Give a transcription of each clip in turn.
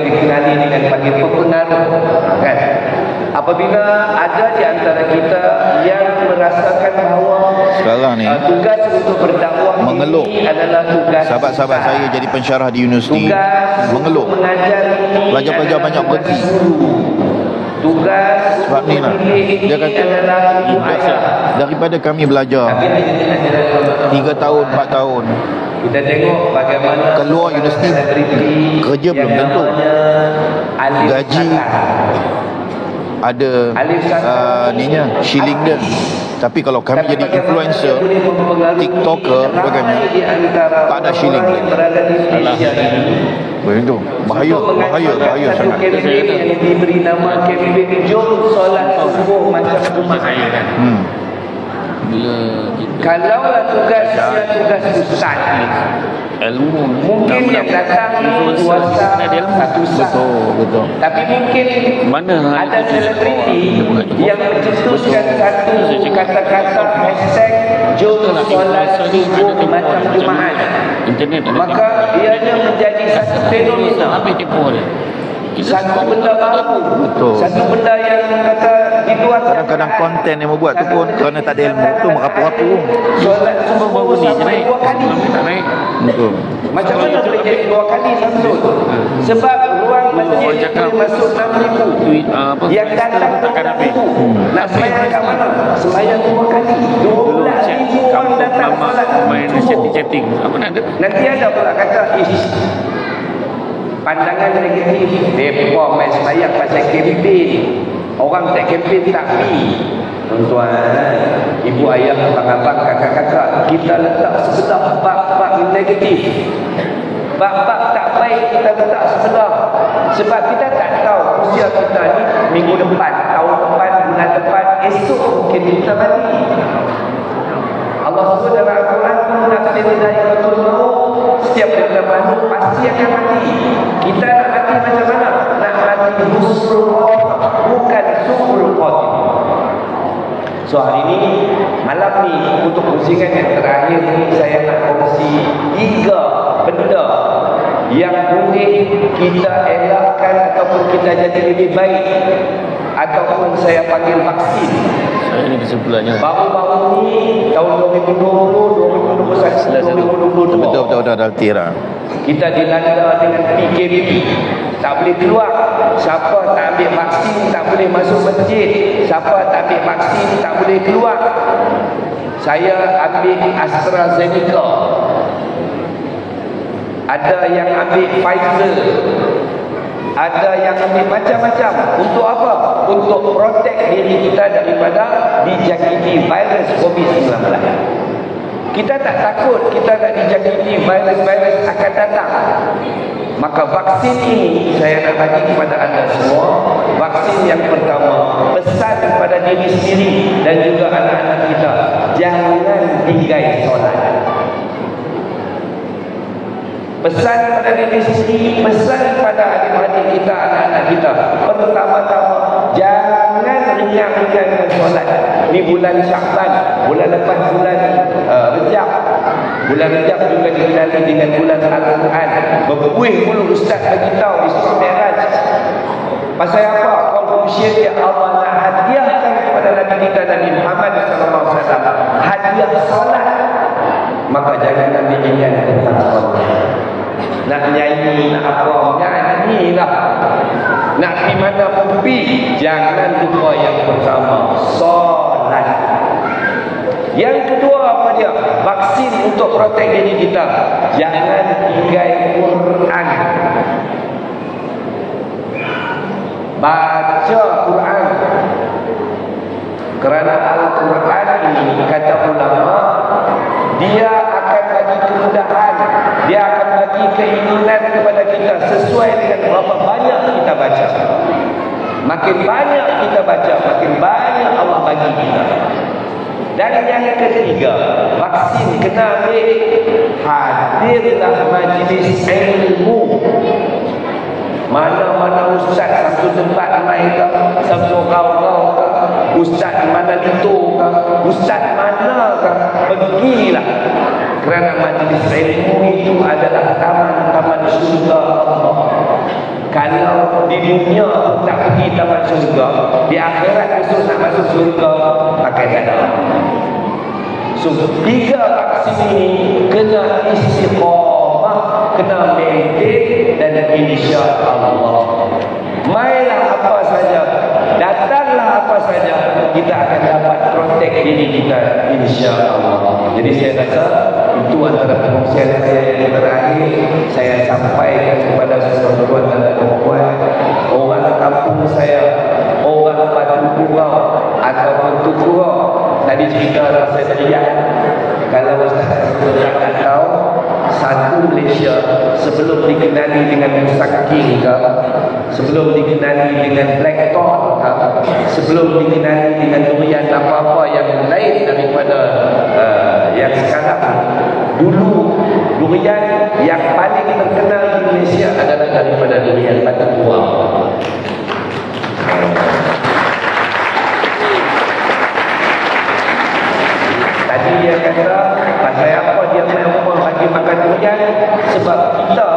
dikenali dengan panggil pengaruh, kan? Apabila ada di antara kita yang merasakan bahawa sekarang ni tugas untuk berdakwah mengeluh, ini adalah tugas sahabat-sahabat saya jadi pensyarah di universiti mengeluh, pelajar-pelajar banyak berhenti. Tugas sebab ni lah dia kata daripada kami belajar 3 tahun 4 tahun kita tengok bagaimana keluar universiti kerja belum tentu, gaji ada shilling dia. Tapi kalau kami jadi influencer, TikToker, sebagainya, tak ada shilling. Begitu. Bahaya sangat. Kempen yang diberi nama kempen Jom Solat Subuh Macam Jumaat. Kalaulah tugasnya tugas ustaz, ilmu mungkin yang datang puasa satu sah. Betul. Tapi mungkin ada selebriti yang mencetuskan satu kata-kata hashtag Jom Solat Subuh Macam Jumaat. Internet maka ianya menjadi satu fenomena, satu benda baru. Betul. Satu benda yang kata di luar. Kadang-kadang konten yang membuat tu pun kerana tak ada ilmu tu merapu-rapu. Solat subuh sampai 2 kali. Betul. Macam mana boleh jadi 2 kali Samsul? Sebab ruang masjid boleh masuk 6,000. Yang datang takkan habis. Nak sembahyang kat mana? Sembahyang 2 kali. 12,000 orang datang solat. Main chatting. Apa nak ada? Nanti ada pula kata pandangan negatif. Mereka main sembahyang pasal kempen. Orang tak kempen tak pergi. Tuan-tuan, ibu ayah, abang-abang, kakak-kakak, kita letak sebelah bab-bab negatif. Bab-bab tak baik kita letak sebelah. Sebab kita tak tahu usia kita ni minggu depan, tahun depan, bulan depan, esok mungkin kita mati. Allah sebut dalam Al-Quran, setiap daripada makhluk pasti akan mati. Kita nak mati macam mana? Nak mati husnul khatimah, bukan su'ul khatimah. So hari ini, malam ni, untuk kongsikan yang terakhir ni, saya nak kongsi 3 benda yang boleh kita elakkan ataupun kita jadi lebih baik, ataupun saya panggil vaksin. Saya ni kesimpulannya. Baru-baru ni tahun 2020, 2021, 2022. Betul dah tira. Kita dilanda dengan PKP. Tak boleh keluar. Siapa tak ambil vaksin tak boleh masuk masjid. Siapa tak ambil vaksin tak boleh keluar. Saya ambil AstraZeneca. Ada yang ambil Pfizer. Ada yang ambil macam-macam. Untuk apa? Untuk protect diri kita daripada dijangkiti virus COVID-19. Kita tak takut kita nak dijangkiti virus-virus akan datang. Maka vaksin ini saya nak bagi kepada anda semua. Vaksin yang pertama, pesan kepada diri sendiri dan juga anak-anak kita, jangan tinggal solat. Pesan kepada diri sendiri, pesan kepada adik-adik kita, anak-anak kita. Pertama-tama, jangan ringan-ringan solat. Ini bulan Syakban, bulan lepas bulan Rejab. Bulan Rejab juga dikenali dengan bulan Al-Quran. Berbuih mulu Ustaz beritahu Isra Mi'raj. Pasal apa? Confusion dia Allah nak hadiahkan kepada Nabi kita Nabi Muhammad SAW. Hadiah solat. Maka jangan ambil ringan tentang solat. Nak nyanyi, nak apa, nyanyilah. Nak pergi mana pun pergi, jangan lupa yang pertama, solat. Yang kedua apa dia? Vaksin untuk protek diri kita. Jangan tinggal Quran. Baca Quran. Kerana Al-Quran ini, kata ulama, dia akan bagi kemudahan, dia akan bagi keinginan kepada kita sesuai dengan berapa banyak kita baca. Makin banyak kita baca, makin banyak Allah bagi kita. Dan yang ketiga, vaksin kena ambil. Hadirlah majlis ilmu. Mana-mana ustaz satu tempat main ke, satu kau-kau ke, ustaz mana itu ke, ustaz mana ke, pergilah. Kerana majlis ilmu itu adalah taman-taman surga Allah. dunia pun tak pergi taman syurga, di akhirat besok nak masuk syurga pakai dada. So 3 vaksin ini kena istiqamah, kena maintain, dan insya-Allah mainlah apa saja, datanglah apa saja, kita akan dapat protect diri kita insya-Allah. Jadi saya rasa itu antara perkongsian saya yang terakhir saya sampaikan kepada tuan-tuan dan puan-puan, orang kampung saya, orang Batu Kurau ataupun Tukura. Tadi cerita saya teriak, kalau Ustaz tak tahu, satu Malaysia sebelum dikenali dengan Musaki ke, sebelum dikenali dengan Blackthorn ke, sebelum dikenali dengan durian apa-apa yang lain daripada yang sekarang, dulu durian yang paling terkenal di Malaysia adalah daripada durian Batu Kurau. Tadi dia kata, pasal apa dia main rumah bagi makan durian? Sebab kita,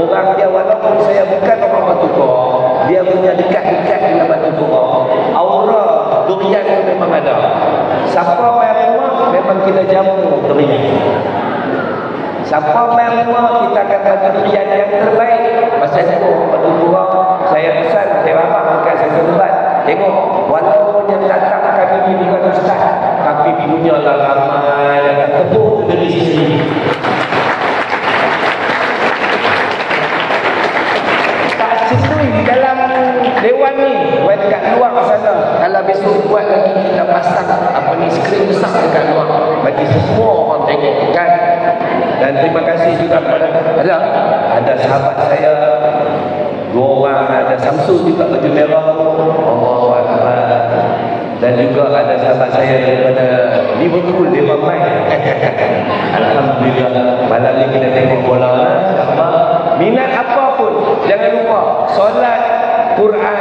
orang dia walaupun saya bukan orang Batu Kurau, dia punya dekat-dekat dengan Batu Kurau, aura durian itu memang ada. Siapa main rumah, memang kita jamu durian. Siapa main rumah, kita akan bagi durian yang terbaik. Pasal itu orang Batu Kurau, saya pesan, saya ramah makan saya tempat. Tengok, walaupun yang datang kami ini bukan ustaz, tapi punya lah ramai yang tepuk dari sini. Tak sesuai di dalam dewan ni, buat dekat luar sana. Kalau besok buat lagi, kita pasang apa ni, skrin besar dekat luar, bagi semua orang tengok kan. Dan terima kasih juga kepada ada sahabat saya, 2 orang, ada Samsul juga baju merah, Allahu Akbar. Dan juga ada sahabat saya daripada Liverpool, dia main. Alhamdulillah, malam ni kita tengok bola. Minat apa pun, jangan lupa solat, Quran,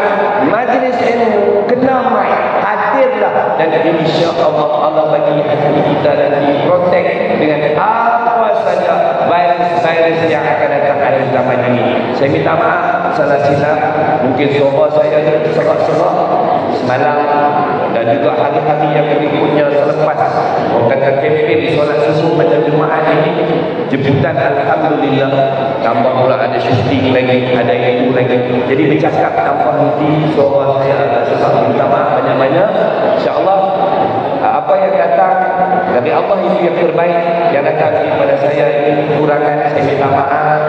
majlis ilmu, kena main, hadirlah. Dan insya-Allah Allah bagi hati kita nanti protect dengan apa saja virus-virus yang akan datang pada zaman ini. Saya minta maaf salah silap, mungkin suara saya serak-serak semalam dan juga hari-hari yang berikutnya selepas orang kata kempen solat subuh macam Jumaat ini, jemputan alhamdulillah, tambah pula ada syuting lagi, ada itu lagi. Jadi bercakap tanpa henti, suara saya agak sesak, minta maaf banyak-banyak. InsyaAllah apa yang datang dari Allah itu yang terbaik. Yang datang kepada saya ini kekurangan, saya minta maaf.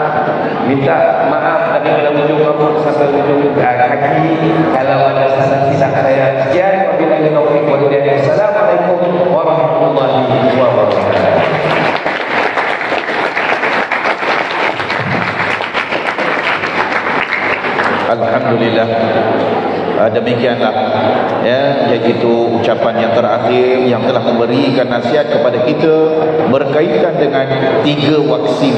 Minta maaf dari ujung rambut sampai ujung kaki kalau ada salah silap saya. Sekian, wabillahi taufiq wal hidayah. Assalamualaikum warahmatullahi wabarakatuh. Alhamdulillah. Demikianlah ya, iaitu ucapan yang terakhir yang telah memberikan nasihat kepada kita berkaitan dengan 3 vaksin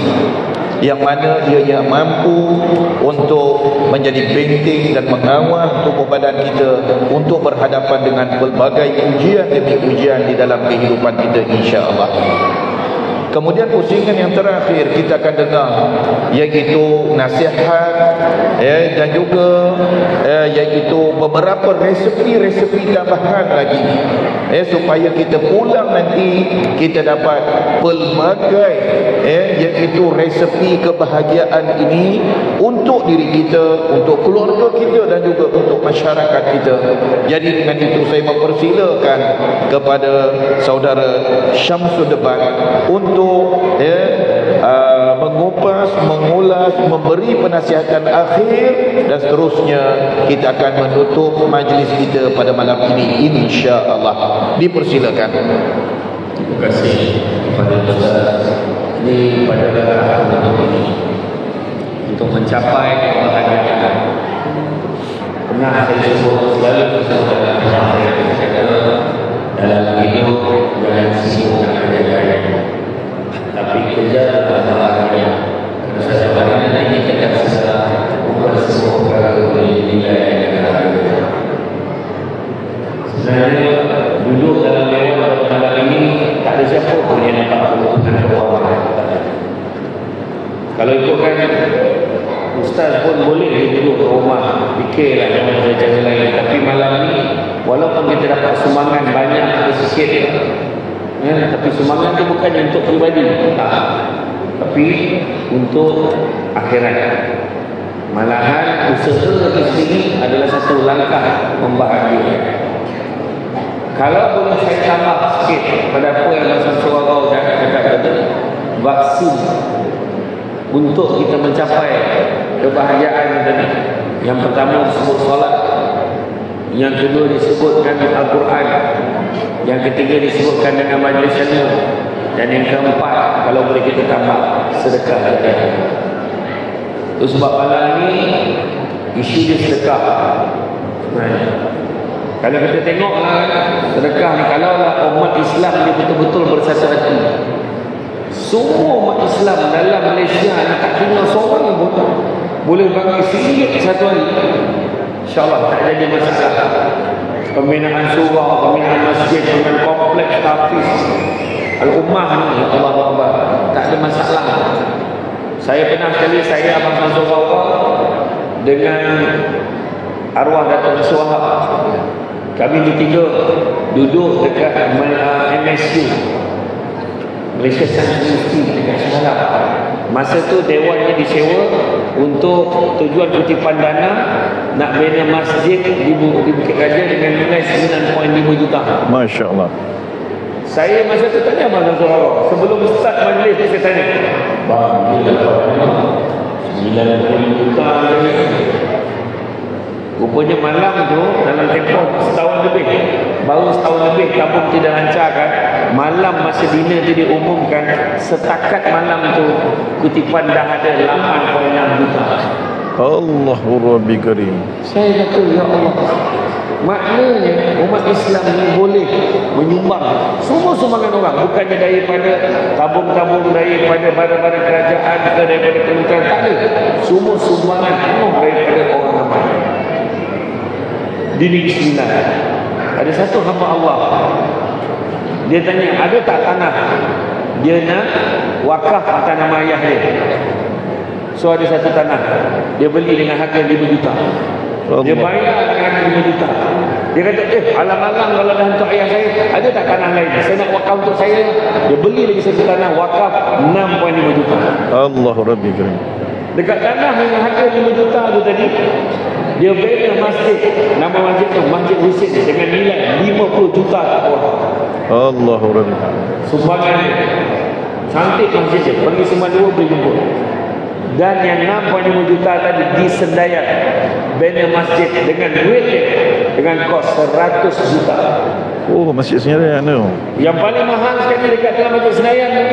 yang mana ia mampu untuk menjadi benteng dan mengawal tubuh badan kita untuk berhadapan dengan pelbagai ujian demi ujian di dalam kehidupan kita insya-Allah. Kemudian pusingan yang terakhir kita akan dengar iaitu nasihat dan juga iaitu beberapa resepi-resepi tambahan lagi supaya kita pulang nanti kita dapat pelbagai iaitu resepi kebahagiaan ini untuk diri kita, untuk keluarga kita dan juga untuk masyarakat kita. Jadi dengan itu saya mempersilakan kepada saudara Syamsul Debat untuk mengupas, mengulas, memberi penasihatan akhir dan seterusnya kita akan menutup majlis kita pada malam ini insya-Allah. Dipersilakan. Terima kasih kepada Ustaz. Ini pada tahun ini untuk mencapai kebahagiaan. Pernah saya sebut selalu kepada saya dalam hidup jangan sibuk dengan kerjaan, tapi kerja adalah bahagia. Kerana saya bahagia ini kita bisa bukan semua perkara boleh dinilai dengan harga. Sebenarnya duduk dalam dewan pada malam ini tak ada siapa pun yang nampak kebutuhan orang. Kalau ikutkan Ustaz pun boleh duduk rumah fikirlah dengan cara lain. Tapi malam ni walaupun kita dapat sumbangan banyak atau sikit tapi sumbangan tu bukan untuk pribadi, tapi untuk akhirat. Malahan usaha di sini adalah satu langkah membahagiakan. Kalau boleh saya tambah sikit pada apa yang Rasul Surau kata vaksin untuk kita mencapai kebahagiaan tadi. Yang pertama disebut solat, yang kedua disebutkan Al-Quran, yang ketiga disebutkan dengan majlis ilmu, dan yang keempat kalau boleh kita tambah sedekah jariah. Itu sebab malam ni isu dia sedekah. Kalau kita tengoklah sedekah ni, kalaulah umat Islam ni betul-betul bersatu hati, semua umat Islam dalam Malaysia ni tak tinggal seorang pun boleh bagi RM1 satu hari, InsyaAllah tak jadi masalah. Pembinaan surau, pembinaan masjid, pembinaan kompleks hafiz Al-Ummah ni, Allah Akbar, tak ada masalah. Saya pernah sekali, saya Abang Samsul Rawal dengan arwah Datuk Suhab, kami bertiga duduk dekat MSU, Malaysia Science University, dekat Semalam. Masa tu dewannya disewa untuk tujuan kutipan dana nak bina masjid di Bukit Raja dengan nilai 9.5 juta. Masya Allah. Saya masa tu tanya Abang Samsul Rawal, sebelum start majlis saya tanya, bang, dia dapat 90 juta ni. Rupanya malam tu dalam tempoh setahun lebih, baru setahun lebih tabung tidak lancarkan. Malam masa dinner tu diumumkan, setakat malam tu kutipan dah ada 8.6 juta. Allahu Rabbi Karim. Saya kata, ya Allah, maknanya umat Islam ni boleh menyumbang semua sumbangan orang, bukannya daripada tabung-tabung, daripada barang-barang kerajaan atau daripada kementerian, tak ada. Semua sumbangan penuh daripada orang ramai. Di Negeri Sembilan ada satu hamba Allah, dia tanya ada tak tanah, dia nak wakaf atas nama ayah dia. So ada satu tanah, dia beli dengan harga 5 juta, dia bayar dengan harga 5 juta. Dia kata, alang-alang kalau dah untuk ayah saya, ada tak tanah lain, saya nak wakaf untuk saya. Dia beli lagi satu tanah, wakaf 6.5 juta. Allahu Rabbi Karim. Dekat tanah dengan harga 5 juta tu tadi, dia bina masjid, nama masjid tu Masjid Husin, dengan nilai 50 juta tak bawah. Allahu Rabbi. Sumbangan dia cantik masjid dia, pergi semua dua boleh jumpa. Dan yang 6.5 juta tadi di Sendayan, bina masjid dengan duit dia, dengan kos 100 juta. Oh, Masjid Senayan tu. Yang paling mahal sekali dekat dalam Masjid Senayan ni,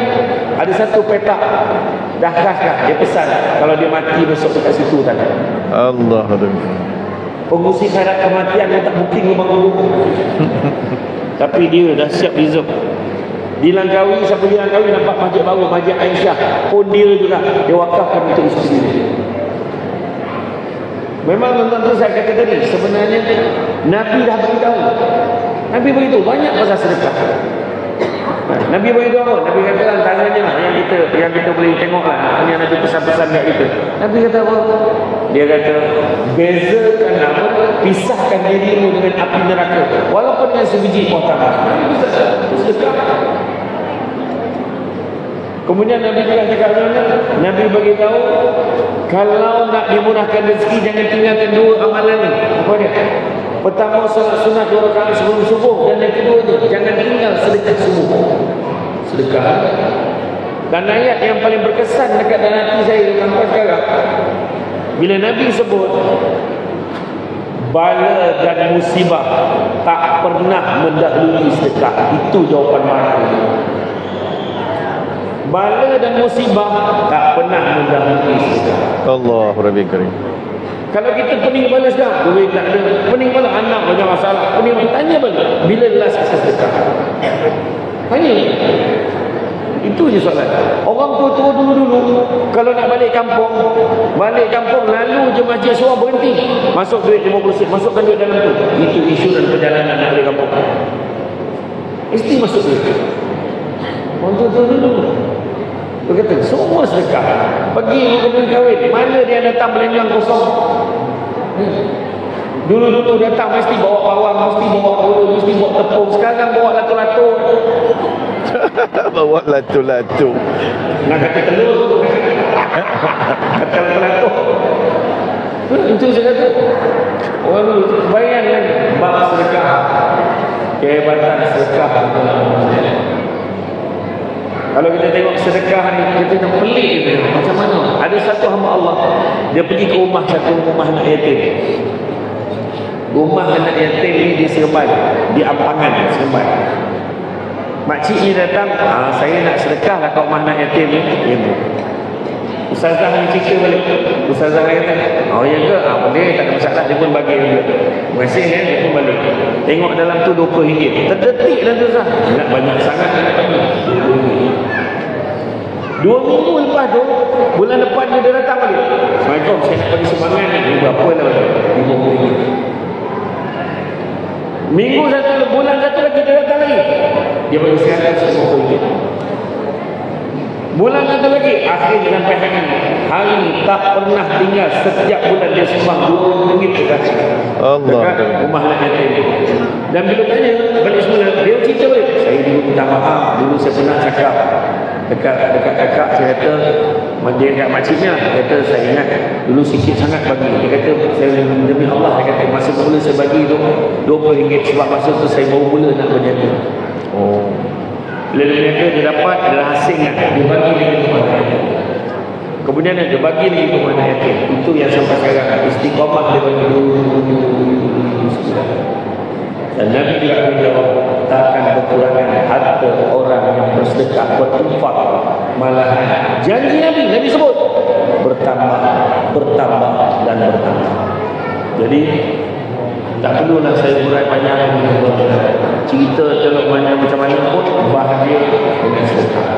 ada satu petak dah khas, dia pesan kalau dia mati besok dekat situ tadi. Allah Rabbi. Pengusi syarat kematian dia tak booking rumah dulu. Tapi dia dah siap reserve. Di Langkawi, siapa di Langkawi nampak masjid baru, Masjid Aisyah, pun dia juga dia wakafkan untuk isteri dia. Memang tuan-tuan saya kata tadi, sebenarnya Nabi dah beritahu. Nabi beritahu banyak pasal sedekah. Nabi beritahu apa? Nabi kata antaranya lah yang kita boleh tengok lah, yang Nabi pesan-pesan kat kita. Nabi kata apa? Dia kata bezakan apa? Pisahkan dirimu dengan api neraka walaupun dengan sebiji buah tanah. Nabi bisa sedekah. Kemudian Nabi juga cakap, Nabi beritahu kalau nak dimurahkan rezeki jangan tinggalkan dua amalan ni. Apa dia? Pertama solat sunat 2 rakaat sebelum subuh, dan yang kedua ni jangan tinggal sedekah subuh. Sedekah. Dan ayat yang paling berkesan dekat dalam hati saya sampai sekarang, bila Nabi sebut bala dan musibah tak pernah mendahului sedekah. Itu jawapan marah. Bala dan musibah tak pernah mendahului sedekah. Allah Rabbi Karim. Kalau kita pening bala sekarang, duit tak ada, pening bala anak banyak masalah, pening bala, tanya bala bila last sedekah. Tanya. Itu je soalan. Orang tua-tua dulu kalau nak balik kampung lalu je masjid surau berhenti, masuk duit 50 sen, masukkan duit dalam tu. Itu insurans perjalanan nak balik kampung. Mesti masuk duit. Orang tua-tua dulu. Berkata, semua sedekah. Pergi ke kahwin, mana dia datang belanjang kosong? Dulu-dulu datang mesti bawa bawang, mesti bawa gula, mesti bawa tepung. Sekarang bawa lato-lato. Bawa latu-latu. Nak kata telur. Kata lato-lato. Itu saya kata. Orang bayangkan bab sedekah. Kehebatan sedekah. Kalau kita tengok sedekah ni, kita nak pelik dia. Macam mana? Ada satu hamba Allah, dia pergi ke rumah satu rumah anak yatim. Rumah anak yatim ni di Seremban, di Ampangan, Seremban. Makcik ni datang, saya nak sedekah lah kat rumah anak yatim ni. Ustazah ni cerita balik. Ustazah kata, oh ya ke? Boleh, tak ada masalah. Dia pun bagi dia. Terima kasih kan? Dia pun balik. Tengok dalam tu RM20. Terdetik dah tu Ustaz. Nak banyak sangat. 2 minggu lepas tu, bulan depan dia datang balik. Assalamualaikum, saya nak bagi sumbangan ni. Berapa lah balik? RM50. Minggu satu, bulan satu lagi dia datang lagi. Dia bagi RM150. Bulan satu lagi, akhir sampai hari ni tak pernah tinggal. Setiap bulan dia sumbang RM20 dekat rumah anak yatim. Dan bila tanya balik semula, dia cerita balik, saya dulu minta maaf, dulu saya pernah cakap dekat kakak, saya kata dia dekat makciknya, dia kata saya ingat dulu sikit sangat bagi. Dia kata saya demi Allah, dia kata masa mula saya bagi tu RM20 sebab masa tu saya baru mula nak berniaga. Bila dia berniaga, dia dapat, dia hasil dia bagi lagi kepada yatim. Kemudian dia bagi lagi kepada yatim. Itu yang sampai sekarang istiqamah dia bagi dulu. Dan Nabi juga berjawab, takkan berkurangan harta orang yang bersedekah, berinfak, malahan janji Nabi sebut bertambah dan bertambah. Jadi tak perlulah saya urai panjang cerita tengok macam mana pun bahagia dengan sedekah.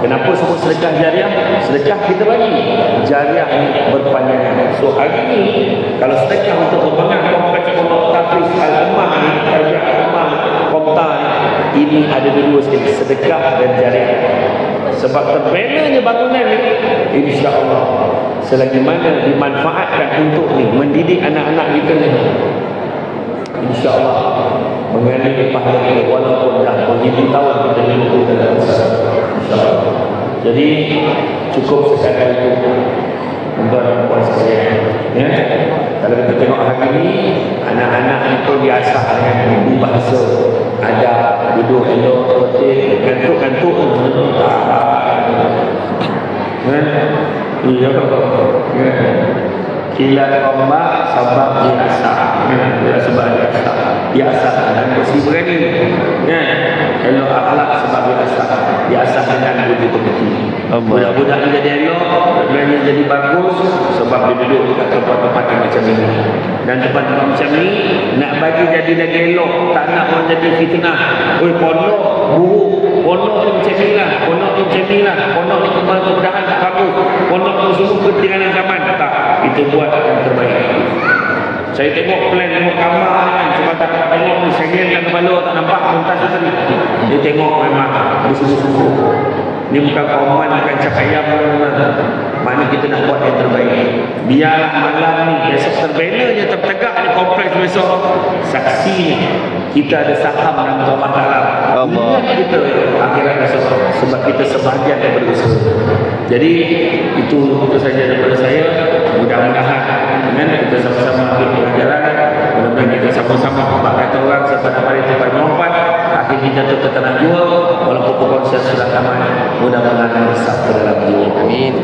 Kenapa sebut sedekah jariah? Sedekah kita bagi, jariah ni berpanjangan. So hari ni kalau sedekah untuk pembangunan kompleks pondok Tafriz Al-Ummah ni, jariah Ummah Komta ni, ini ada dua sekali, sedekah dan jariah. Sebab terbinanya bangunan ni, insya-Allah selagi mana dimanfaatkan untuk ni mendidik anak-anak kita ni, insya-Allah mengambil pahala kita walaupun dah begitu tahun kita hidup dalam insya-Allah. Jadi cukup sekadar itu untuk puan sekalian. Ya. Kalau kita tengok hari ini, anak-anak itu biasa dengan bahasa ada duduk elok betul kantuk-kantuk. Iya kilat ombak sebab biasa. Sebab biasa dan bersih berani. Elok akhlak sebab biasa dengan budi pekerti. Budak-budak ni jadi elok, dia jadi bagus sebab dia duduk dekat tempat-tempat yang macam ini. Dan tempat-tempat macam ni nak bagi jadi lagi elok, tak nak orang jadi fitnah. Oi pondok buruk, pondok ni macam ni lah, pondok ni macam ni lah, pondok ni kemudahan tak bagus, pondok ni semua ketinggalan zaman. Tak, kita buat yang terbaik. Saya tengok plan, tengok gambar kan, sebab tak tengok ni segel dan kepala tak nampak muntas tadi. Dia tengok memang bersungguh-sungguh. Ni bukan kauman, bukan cakap mana kita nak buat yang terbaik. Biarlah malam ni besok terbenanya tertegak di kompleks besok, saksi kita ada saham dalam Allah Ta'ala. Allah kita akhirat besok, sebab kita sebahagian daripada usaha. Jadi itu saja daripada saya. Mudah-mudahan dengan kita sama-sama ambil pelajaran, mudah-mudahan kita sama-sama buat kata orang serta dapat itu bermanfaat. Akhir kita tetap tenang jua walaupun konsep sudah tamat, mudah-mudahan bersabda dalam jiwa. Amin.